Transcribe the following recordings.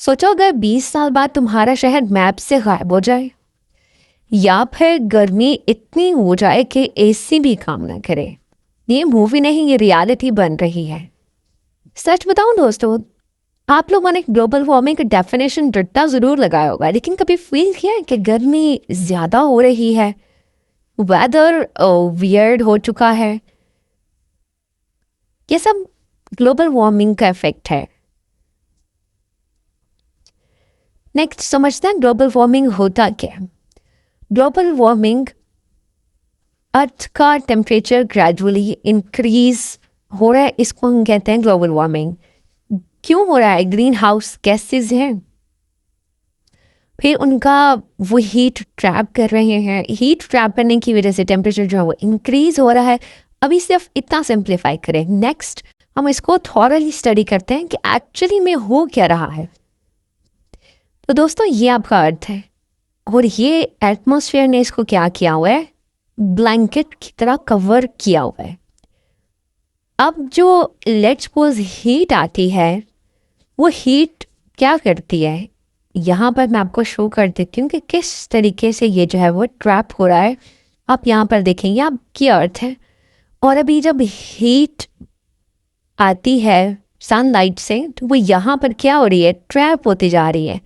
सोचो अगर 20 साल बाद तुम्हारा शहर मैप से गायब हो जाए या फिर गर्मी इतनी हो जाए कि एसी भी काम ना करे। ये मूवी नहीं, ये रियलिटी बन रही है। सच बताऊं दोस्तों, आप लोगों ने ग्लोबल वार्मिंग का डेफिनेशन रट्टा जरूर लगाया होगा, लेकिन कभी फील किया है कि गर्मी ज्यादा हो रही है, वेदर वियर्ड हो चुका है? ये सब ग्लोबल वार्मिंग का इफेक्ट है। नेक्स्ट समझते हैं ग्लोबल वार्मिंग होता क्या है। ग्लोबल वार्मिंग अर्थ का टेम्परेचर ग्रेजुअली इंक्रीज हो रहा है, इसको हम कहते हैं ग्लोबल वार्मिंग। क्यों हो रहा है? ग्रीन हाउस गैसेज हैं, फिर उनका वो हीट ट्रैप कर रहे हैं। हीट ट्रैप करने की वजह से टेम्परेचर जो है वो इंक्रीज हो रहा है। अभी सिर्फ इतना सिंप्लीफाई करें, नेक्स्ट हम इसको थॉरली स्टडी करते हैं कि एक्चुअली में हो क्या रहा है। तो दोस्तों, ये आपका अर्थ है और ये एटमॉस्फेयर ने इसको क्या किया हुआ है, ब्लैंकेट की तरह कवर किया हुआ है। अब जो लेट्स सपोज हीट आती है, वो हीट क्या करती है, यहाँ पर मैं आपको शो कर देती हूँ कि किस तरीके से ये जो है वो ट्रैप हो रहा है। आप यहाँ पर देखेंगे, आपकी अर्थ है और अभी जब हीट आती है सनलाइट से, तो वो यहाँ पर क्या हो रही है, ट्रैप होती जा रही है।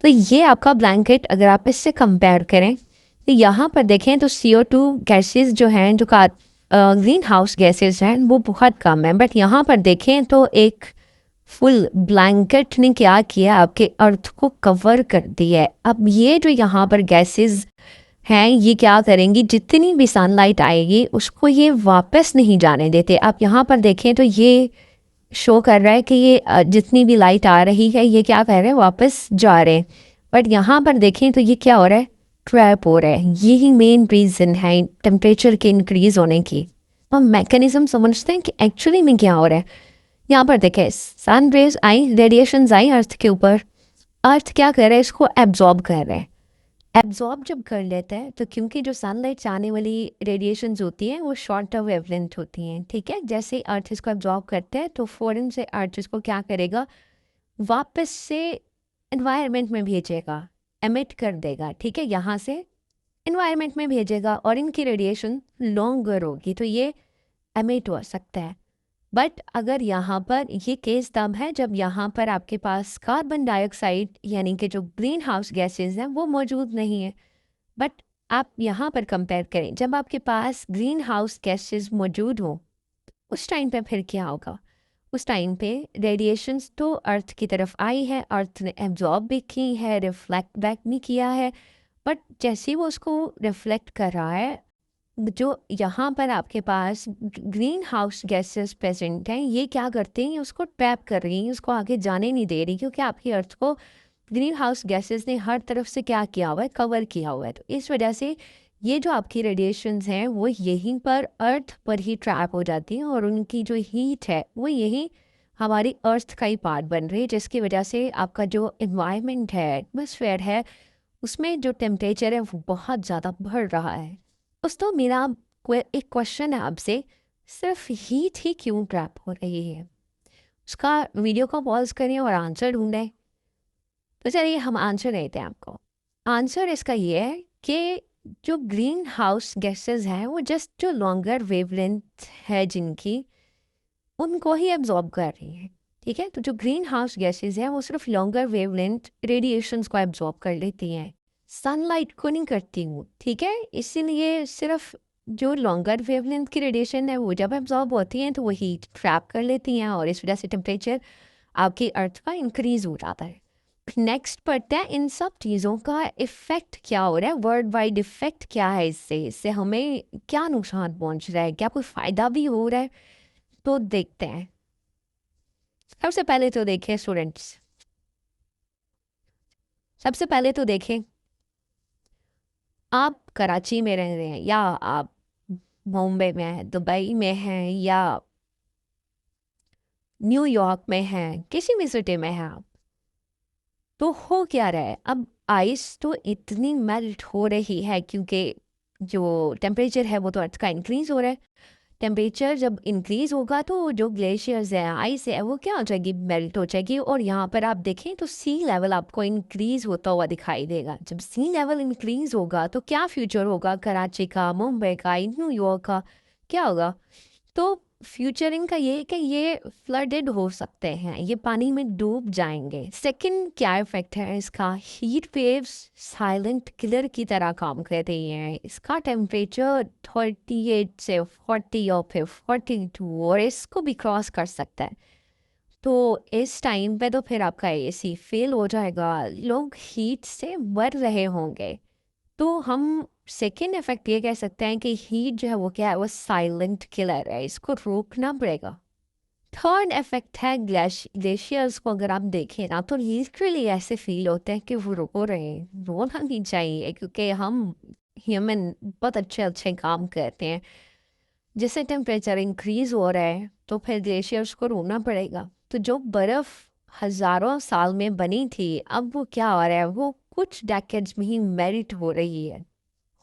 तो ये आपका ब्लैंकेट अगर आप इससे कंपेयर करें तो यहाँ पर देखें तो CO2 गैसेस जो हैं, जो ग्रीन हाउस गैसेस हैं, वो बहुत कम है। बट यहाँ पर देखें तो एक फुल ब्लैंकेट ने क्या किया, आपके अर्थ को कवर कर दिया है। अब ये जो यहाँ पर गैसेस हैं, ये क्या करेंगी, जितनी भी सनलाइट आएगी उसको ये वापस नहीं जाने देते। आप यहाँ पर देखें तो ये शो कर रहा है कि ये जितनी भी लाइट आ रही है, ये क्या कर रहे हैं, वापस जा रहे हैं। बट यहाँ पर देखें तो ये क्या हो रहा है, ट्रैप हो रहा है। यही मेन रीज़न है टेम्परेचर के इंक्रीज होने की। हम मैकेनिज्म समझते हैं कि एक्चुअली में क्या हो रहा है। यहाँ पर देखें, सन रेज आई, रेडिएशंस आई अर्थ के ऊपर, अर्थ क्या कर रहा है, इसको एब्जॉर्ब कर रहा है। एब्जॉर्ब जब कर लेता है तो क्योंकि जो सनलाइट से आने वाली रेडिएशंस होती हैं वो शॉर्टर वेवलेंथ होती हैं, ठीक है। जैसे ही अर्थ इसको एब्जॉर्ब करता है तो फ़ौरन से अर्थ इसको क्या करेगा, वापस से एनवायरनमेंट में भेजेगा, एमिट कर देगा, ठीक है, यहाँ से एनवायरनमेंट में भेजेगा और इनकी रेडिएशन लॉन्गर होगी, तो ये एमिट हो सकता है। बट अगर यहाँ पर ये केस तब है जब यहाँ पर आपके पास कार्बन डाइऑक्साइड यानी कि जो ग्रीन हाउस गैसेज हैं वो मौजूद नहीं है। बट आप यहाँ पर कंपेयर करें, जब आपके पास ग्रीन हाउस गैसेज मौजूद हो, उस टाइम पे फिर क्या होगा, उस टाइम पे रेडिएशंस तो अर्थ की तरफ आई है, अर्थ ने एब्जॉर्ब भी की है, रिफ्लेक्ट बैक भी किया है। बट जैसे ही वो उसको रिफ्लेक्ट कर रहा है, जो यहाँ पर आपके पास ग्रीन हाउस गैसेस प्रेजेंट हैं, ये क्या करते हैं, उसको ट्रैप कर रही हैं, उसको आगे जाने नहीं दे रही, क्योंकि आपकी अर्थ को ग्रीन हाउस गैसेस ने हर तरफ से क्या किया हुआ है, कवर किया हुआ है। तो इस वजह से ये जो आपकी रेडिएशंस हैं वो यहीं पर अर्थ पर ही ट्रैप हो जाती हैं और उनकी जो हीट है वो यही हमारी अर्थ का ही पार्ट बन रही है, जिसकी वजह से आपका जो इन्वायरमेंट है, एटमॉस्फेयर है, उसमें जो टेम्परेचर है वो बहुत ज़्यादा बढ़ रहा है। दोस्तों, मेरा एक क्वेश्चन है आपसे, सिर्फ हीट ही क्यों ट्रैप हो रही है? उसका वीडियो को पॉज करें और आंसर ढूंढें। तो चलिए हम आंसर देते हैं आपको। आंसर इसका ये है कि जो ग्रीन हाउस गैसेस हैं वो जस्ट जो लॉन्गर वेवलेंथ है जिनकी, उनको ही एब्जॉर्ब कर रही हैं, ठीक है। तो जो ग्रीन हाउस गैसेस हैं वो सिर्फ लॉन्गर वेवलेंथ रेडिएशंस को एब्जॉर्ब कर लेती हैं, सनलाइट को नहीं करती हूँ, ठीक है। इसीलिए सिर्फ जो लॉन्गर वेवलेंथ की रेडिएशन है वो जब एब्जॉर्ब होती हैं तो वो हीट ट्रैप कर लेती हैं और इस वजह से टेम्परेचर आपकी अर्थ का इंक्रीज हो जाता है। नेक्स्ट पढ़ते हैं इन सब चीज़ों का इफ़ेक्ट क्या हो रहा है, वर्ल्ड वाइड इफ़ेक्ट क्या है, इससे हमें क्या नुकसान पहुंच रहा है, क्या कोई फ़ायदा भी हो रहा है। तो देखते हैं। सबसे पहले तो देखें स्टूडेंट्स, सबसे पहले तो देखें, आप कराची में रह रहे हैं या आप मुंबई में हैं, दुबई में हैं या न्यूयॉर्क में हैं, किसी भी सिटी में हैं आप, तो हो क्या रहा है, अब आइस तो इतनी मेल्ट हो रही है क्योंकि जो टेम्परेचर है वो तो अर्थ का इंक्रीज हो रहा है। टेम्परेचर जब इंक्रीज़ होगा तो जो ग्लेशियर्स है, आइस है, वो क्या हो जाएगी, मेल्ट हो जाएगी। और यहाँ पर आप देखें तो सी लेवल आपको इंक्रीज़ होता हुआ दिखाई देगा। जब सी लेवल इंक्रीज़ होगा तो क्या फ्यूचर होगा कराची का, मुंबई का, न्यूयॉर्क का, क्या होगा? तो फ्यूचर इनका ये है कि ये फ्लडेड हो सकते हैं, ये पानी में डूब जाएंगे। सेकंड क्या इफेक्ट है इसका, हीट वेव्स साइलेंट किलर की तरह काम कर रही हैं। इसका टेम्परेचर 38 से 40 और फिर 42 और इसको भी क्रॉस कर सकता है। तो इस टाइम पे तो फिर आपका एसी फेल हो जाएगा, लोग हीट से मर रहे होंगे। तो हम सेकेंड इफेक्ट ये कह सकते हैं कि हीट जो है वो क्या है, वो साइलेंट किलर है, इसको रोकना पड़ेगा। थर्ड इफेक्ट है ग्लेशियर्स को अगर आप देखें ना तो लिटरली ऐसे फील होते हैं कि वो रो रहे हैं। रोना नहीं चाहिए क्योंकि हम ह्यूमन बहुत अच्छे अच्छे काम करते हैं। जैसे टेम्परेचर इंक्रीज हो रहा है तो फिर ग्लेशियर्स को रोना पड़ेगा। तो जो बर्फ़ हज़ारों साल में बनी थी, अब वो क्या हो रहा है, वो कुछ डेकेड्स में ही मेल्ट हो रही है।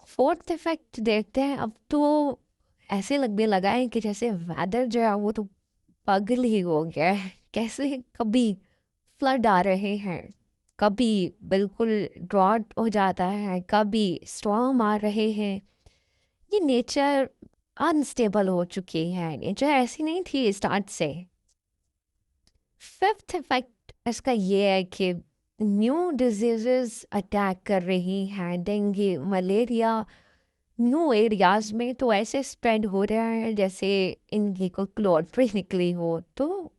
फोर्थ इफेक्ट देखते हैं। अब तो ऐसे लगने लगा है कि जैसे वेदर जो है वो तो पागल ही हो गया है। कैसे कभी फ्लड आ रहे हैं, कभी बिल्कुल ड्रॉट हो जाता है, कभी स्टॉर्म आ रहे हैं। ये नेचर अनस्टेबल हो चुकी है, नेचर ऐसी नहीं थी स्टार्ट से। फिफ्थ इफेक्ट इसका ये है कि न्यू डिजीजेस अटैक कर रही हैं, डेंगू, मलेरिया न्यू एरियाज में तो ऐसे स्प्रेड हो रहा है जैसे इनकी को क्लॉटरी निकली हो। तो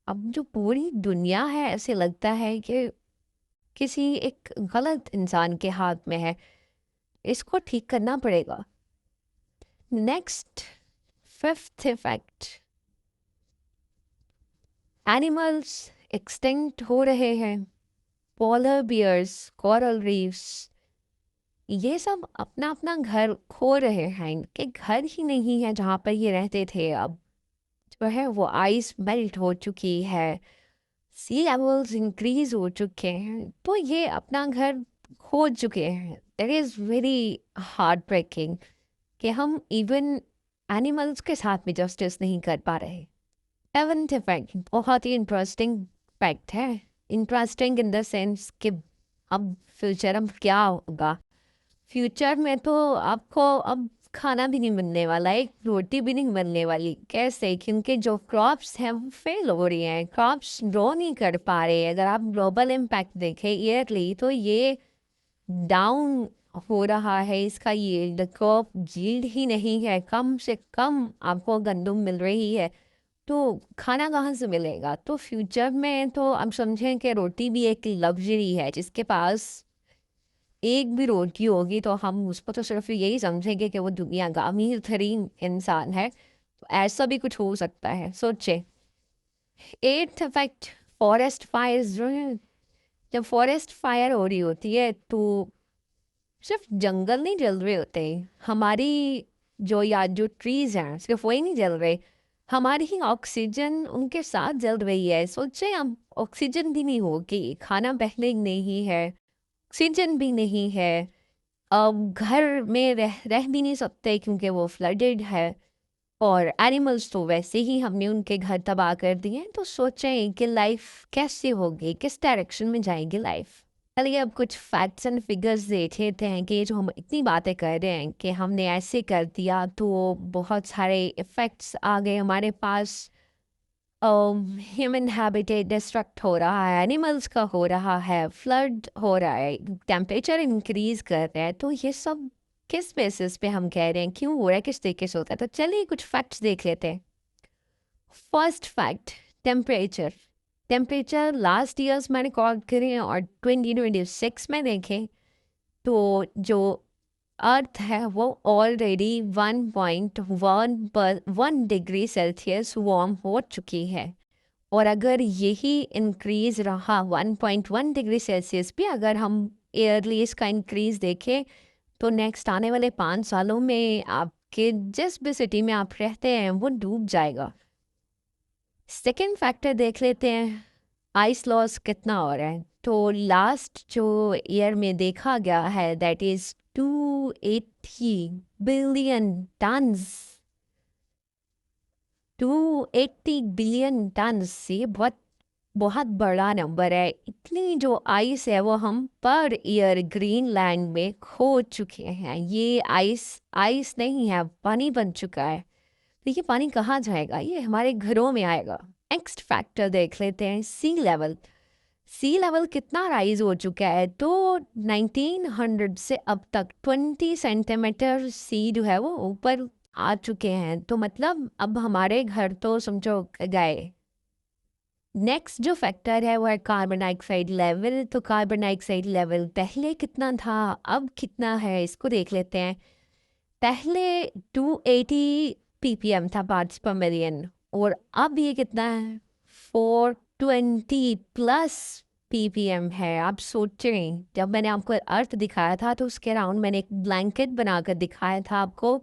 अब जो पूरी दुनिया है ऐसे लगता है कि किसी एक गलत इंसान के हाथ में है, इसको ठीक करना पड़ेगा। Next fifth effect, animals extinct हो रहे हैं, पोलर बियर्स, कोरल रीफ्स, ये सब अपना अपना घर खो रहे हैं। इनके घर ही नहीं है जहाँ पर ये रहते थे। अब जो है वो आइस मेल्ट हो चुकी है, सी लेवल्स इंक्रीज हो चुके हैं, तो ये अपना घर खो चुके हैं। That is very heart breaking कि हम इवन एनिमल्स के साथ भी जस्टिस नहीं कर पा रहे। सेवंथ इफेक्ट बहुत ही इंटरेस्टिंग फैक्ट है। इंटरेस्टिंग इन द सेंस कि अब फ्यूचर में क्या होगा। फ्यूचर में तो आपको अब खाना भी नहीं मिलने वाला, एक रोटी भी नहीं मिलने वाली। कैसे? क्योंकि जो क्रॉप्स हैं वो फेल हो रही हैं, क्रॉप्स ग्रो नहीं कर पा रहे। अगर आप ग्लोबल इम्पैक्ट देखें ईयरली तो ये डाउन हो रहा है, इसका यील्ड, क्रॉप यील्ड ही नहीं है, कम से कम आपको गंदम मिल रही है। तो खाना कहाँ से मिलेगा? तो फ्यूचर में तो अब समझें कि रोटी भी एक लग्जरी है। जिसके पास एक भी रोटी होगी तो हम उसको तो सिर्फ यही समझेंगे कि वो दुनिया का अमीर तरीन इंसान है। तो ऐसा भी कुछ हो सकता है, सोचे। एट्थ इफेक्ट, फॉरेस्ट फायर्स जो हैं। जब फॉरेस्ट फायर हो रही होती है तो सिर्फ जंगल नहीं जल रहे होते, हमारी जो या जो ट्रीज हैं सिर्फ वही नहीं जल रहे, हमारी ही ऑक्सीजन उनके साथ जल रही है। सोचे हम ऑक्सीजन भी नहीं होगी, खाना पहले नहीं है, ऑक्सीजन भी नहीं है, अब घर में रह भी नहीं सकते क्योंकि वो फ्लडेड है। और एनिमल्स तो वैसे ही हमने उनके घर तबाह कर दिए हैं। तो सोचें कि लाइफ कैसे होगी, किस डायरेक्शन में जाएगी लाइफ। चलिए अब कुछ फैक्ट्स एंड फिगर्स देख लेते हैं कि जो हम इतनी बातें कर रहे हैं कि हमने ऐसे कर दिया तो बहुत सारे इफ़ेक्ट्स आ गए हमारे पास। ह्यूमन हैबिटेट डिस्ट्रक्ट हो रहा है, एनिमल्स का हो रहा है, फ्लड हो रहा है, टेम्परेचर इंक्रीज कर रहा है। तो ये सब किस बेसिस पे हम कह रहे हैं, क्यों हो रहा है, किस तरीके से होता है? तो चलिए कुछ फैक्ट्स देख लेते हैं। First fact, temperature. Temperature last years में रिकॉर्ड करें और 2026 में देखें तो जो अर्थ है वो ऑलरेडी 1.1 डिग्री सेल्सियस वार्म हो चुकी है। और अगर यही इंक्रीज रहा 1.1 डिग्री सेल्सियस भी अगर हम ईयरली इसका इंक्रीज देखें तो नेक्स्ट आने वाले 5 सालों में आपके जिस भी सिटी में आप रहते हैं वो डूब जाएगा। सेकेंड फैक्टर देख लेते हैं, आइस लॉस कितना हो रहा है। तो लास्ट जो ईयर में देखा गया है that is 280 billion tons 280 billion ton से बहुत बहुत बड़ा नंबर है। इतनी जो आइस है वो हम पर ईयर ग्रीनलैंड में खो चुके हैं। ये आइस आइस नहीं है, पानी बन चुका है। तो ये पानी कहाँ जाएगा? ये हमारे घरों में आएगा। नेक्स्ट फैक्टर देख लेते हैं, सी लेवल। सी लेवल कितना राइज हो चुका है? तो 1900 से अब तक 20 सेंटीमीटर सी जो है वो ऊपर आ चुके हैं। तो मतलब अब हमारे घर तो समझो गए। नेक्स्ट जो फैक्टर है वो है कार्बन डाइऑक्साइड लेवल। तो कार्बन डाइऑक्साइड लेवल पहले कितना था, अब कितना है, इसको देख लेते हैं। पहले 280 ppm था, पार्ट्स पर मिलियन, और अब ये कितना है? 420 प्लस ppm है। आप सोचें, जब मैंने आपको अर्थ दिखाया था तो उसके अराउंड मैंने एक ब्लैंकेट बनाकर दिखाया था आपको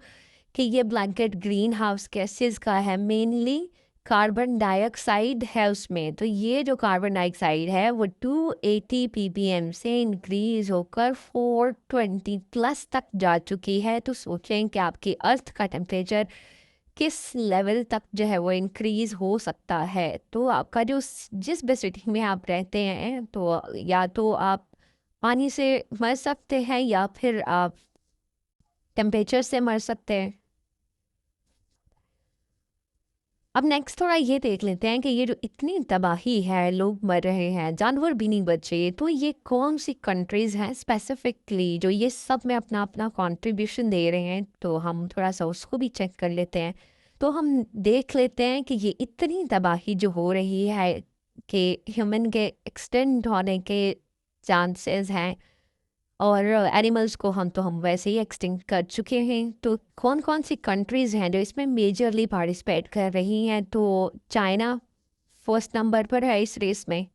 कि ये ब्लैंकेट ग्रीन हाउस गैसेस का है, मेनली कार्बन डाइऑक्साइड है उसमें। तो ये जो कार्बन डाइऑक्साइड है वो 280 ppm से इंक्रीज होकर 420 प्लस तक जा चुकी है। तो सोचें कि आपकी अर्थ का टेम्परेचर किस लेवल तक जो है वो इंक्रीज हो सकता है। तो आपका जो जिस भी सिटी में आप रहते हैं, तो या तो आप पानी से मर सकते हैं या फिर आप टेम्परेचर से मर सकते हैं। अब नेक्स्ट थोड़ा ये देख लेते हैं कि ये जो इतनी तबाही है, लोग मर रहे हैं, जानवर भी नहीं बचे, तो ये कौन सी कंट्रीज़ हैं स्पेसिफिकली जो ये सब में अपना अपना कंट्रीब्यूशन दे रहे हैं। तो हम थोड़ा सा उसको भी चेक कर लेते हैं। तो हम देख लेते हैं कि ये इतनी तबाही जो हो रही है कि ह्यूमन के एक्सटेंड होने के चांसेस हैं, और एनिमल्स को हम वैसे ही एक्सटिंक्ट कर चुके हैं। तो कौन कौन सी कंट्रीज़ हैं जो इसमें मेजरली पार्टिसिपेट कर रही हैं? तो चाइना फर्स्ट नंबर पर है इस रेस में।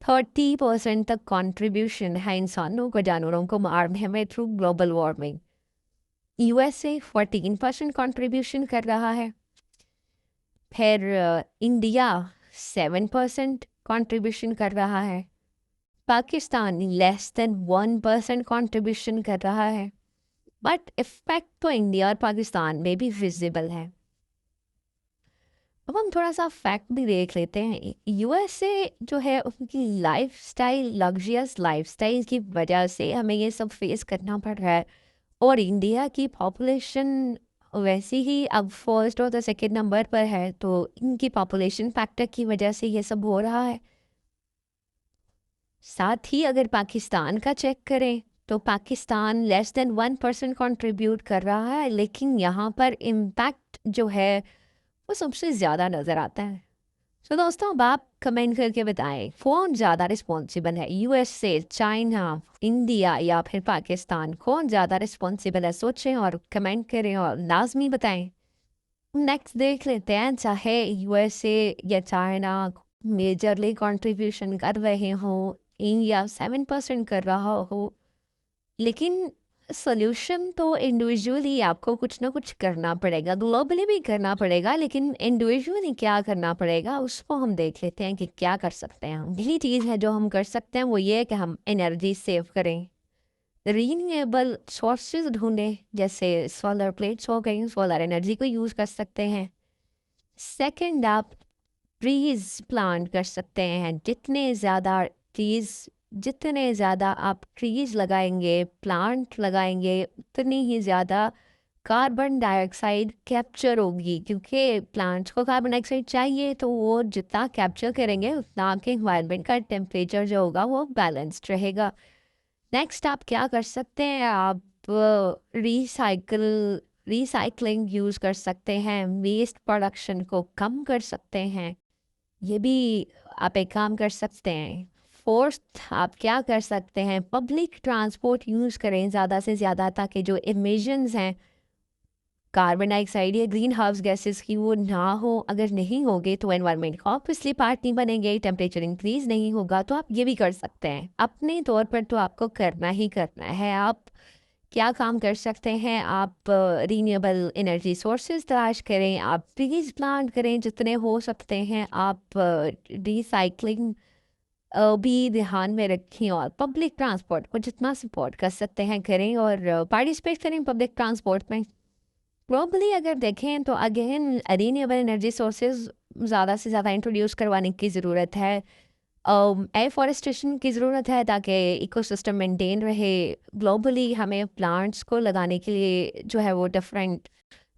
30% तक कंट्रीब्यूशन है इंसानों को, जानवरों को मारने में through global warming. USA 14% contribution कर रहा है। फिर इंडिया 7% कंट्रीब्यूशन कर रहा है। पाकिस्तान लेस देन 1% कंट्रीब्यूशन कर रहा है। बट इफेक्ट तो इंडिया और पाकिस्तान में भी विजिबल है। अब हम थोड़ा सा फैक्ट भी देख लेते हैं। यूएसए जो है उनकी लाइफस्टाइल, लग्जरियस लाइफस्टाइल की वजह से हमें ये सब फेस करना पड़ रहा है। और इंडिया की पॉपुलेशन वैसे ही अब फर्स्ट और सेकेंड नंबर पर है, तो इनकी पॉपुलेशन फैक्टर की वजह से ये सब हो रहा है। साथ ही अगर पाकिस्तान का चेक करें तो पाकिस्तान लेस देन 1% कंट्रीब्यूट कर रहा है, लेकिन यहाँ पर इम्पैक्ट जो है वो सबसे ज़्यादा नज़र आता है। तो दोस्तों, अब आप कमेंट करके बताएं कौन ज़्यादा रिस्पॉन्सिबल है, यूएसए, चाइना, इंडिया या फिर पाकिस्तान? कौन ज़्यादा रिस्पॉन्सिबल है? सोचें और कमेंट करें और लाजमी बताएं। नेक्स्ट देख लेते हैं, चाहे यूएसए या चाइना मेजरली कंट्रीब्यूशन कर रहे हो, इंडिया 7% कर रहा हो, लेकिन सोल्यूशन तो इंडिविजुअली आपको कुछ ना कुछ करना पड़ेगा, ग्लोबली भी करना पड़ेगा, लेकिन इंडिविजुअली क्या करना पड़ेगा उसको हम देख लेते हैं कि क्या कर सकते हैं हम। पहली चीज़ है जो हम कर सकते हैं वो ये है कि हम एनर्जी सेव करें, रीन्यूएबल सोर्सेज ढूंढें, जैसे सोलर प्लेट्स हो गई, सोलर एनर्जी को यूज़ कर सकते हैं। सेकंड, आप ट्रीज़ प्लांट कर सकते हैं। जितने ज़्यादा आप ट्रीज़ लगाएंगे, प्लांट लगाएंगे, उतनी ही ज़्यादा कार्बन डाइऑक्साइड कैप्चर होगी, क्योंकि प्लांट्स को कार्बन डाइऑक्साइड चाहिए, तो वो जितना कैप्चर करेंगे उतना आपके इन्वायरमेंट का टेम्परेचर जो होगा वो बैलेंस्ड रहेगा। नेक्स्ट आप क्या कर सकते हैं, आप रिसाइकलिंग यूज़ कर सकते हैं, वेस्ट प्रोडक्शन को कम कर सकते हैं। ये भी आप एक काम कर सकते हैं। फोर्थ, आप क्या कर सकते हैं, पब्लिक ट्रांसपोर्ट यूज़ करें ज़्यादा से ज़्यादा, ताकि जो इमिशंस हैं कार्बन डाइऑक्साइड या ग्रीन हाउस गैसेस की वो ना हो। अगर नहीं होगे तो एनवायरनमेंट का ऑब्वियसली पार्ट नहीं बनेंगे, टेम्परेचर इंक्रीज नहीं होगा। तो आप ये भी कर सकते हैं अपने तौर पर, तो आपको करना ही करना है। आप क्या काम कर सकते हैं, आप रीन्यूएबल एनर्जी सोर्सेज तलाश करें, आप ट्रीज प्लांट करें जितने हो सकते हैं, आप रिसाइकलिंग भी ध्यान में रखें, और पब्लिक ट्रांसपोर्ट को जितना सपोर्ट कर सकते हैं करें, और पार्टिसिपेट करें पब्लिक ट्रांसपोर्ट में। ग्लोबली अगर देखें तो अगेन रिन्यूएबल एनर्जी सोर्सेज ज़्यादा से ज़्यादा इंट्रोड्यूस करवाने की ज़रूरत है। एफॉरेस्टेशन की ज़रूरत है ताकि इकोसिस्टम मेंटेन रहे। ग्लोबली हमें प्लांट्स को लगाने के लिए जो है वो डिफरेंट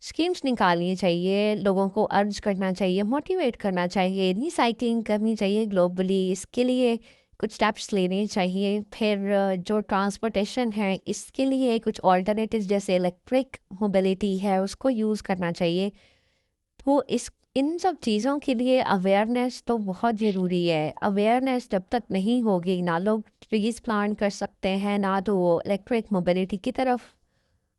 स्कीम्स निकालनी चाहिए, लोगों को अर्ज करना चाहिए, मोटिवेट करना चाहिए, रिसाइकलिंग करनी चाहिए ग्लोबली। इसके लिए कुछ स्टेप्स लेने चाहिए। फिर जो ट्रांसपोर्टेशन है इसके लिए कुछ ऑल्टरनेटिव जैसे इलेक्ट्रिक मोबिलिटी है उसको यूज़ करना चाहिए। तो इस इन सब चीज़ों के लिए अवेयरनेस तो बहुत ज़रूरी है। अवेयरनेस जब तक नहीं होगी ना लोग ट्रीज़ प्लांट कर सकते हैं, ना तो वो इलेक्ट्रिक मोबिलिटी की तरफ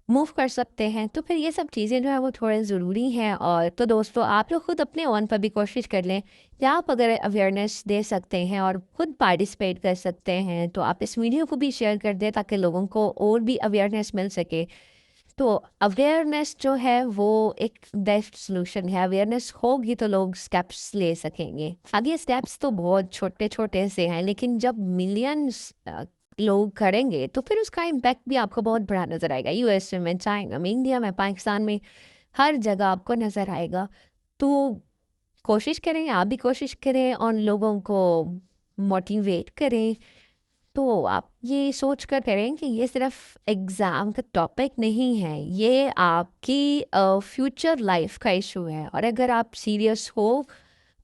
मूव कर सकते हैं। तो फिर ये सब चीज़ें जो है वो थोड़े ज़रूरी हैं। और तो दोस्तों आप लोग खुद अपने ओन पर भी कोशिश कर लें कि आप अगर अवेयरनेस दे सकते हैं और खुद पार्टिसिपेट कर सकते हैं तो आप इस वीडियो को भी शेयर कर दें ताकि लोगों को और भी अवेयरनेस मिल सके। तो अवेयरनेस जो है वो एक बेस्ट सोल्यूशन है। अवेयरनेस होगी तो लोग स्टेप्स ले सकेंगे। अब ये स्टेप्स तो बहुत छोटे छोटे से हैं लेकिन जब मिलियंस लोग करेंगे तो फिर उसका इम्पैक्ट भी आपको बहुत बड़ा नज़र आएगा। यूएस में, चाइना में, इंडिया में, पाकिस्तान में, हर जगह आपको नज़र आएगा। तो कोशिश करें, आप भी कोशिश करें और लोगों को मोटिवेट करें। तो आप ये सोच कर करें कि ये सिर्फ एग्ज़ाम का टॉपिक नहीं है, ये आपकी फ्यूचर लाइफ का इशू है। और अगर आप सीरियस हो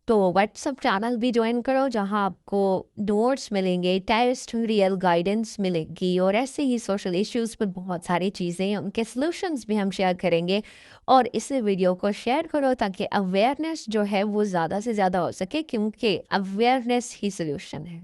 तो व्हाट्सअप चैनल भी ज्वाइन करो जहां आपको नोट्स मिलेंगे, टेस्ट, रियल गाइडेंस मिलेगी और ऐसे ही सोशल इश्यूज़ पर बहुत सारी चीज़ें, उनके सॉल्यूशंस भी हम शेयर करेंगे। और इस वीडियो को शेयर करो ताकि अवेयरनेस जो है वो ज़्यादा से ज़्यादा हो सके, क्योंकि अवेयरनेस ही सोल्यूशन है।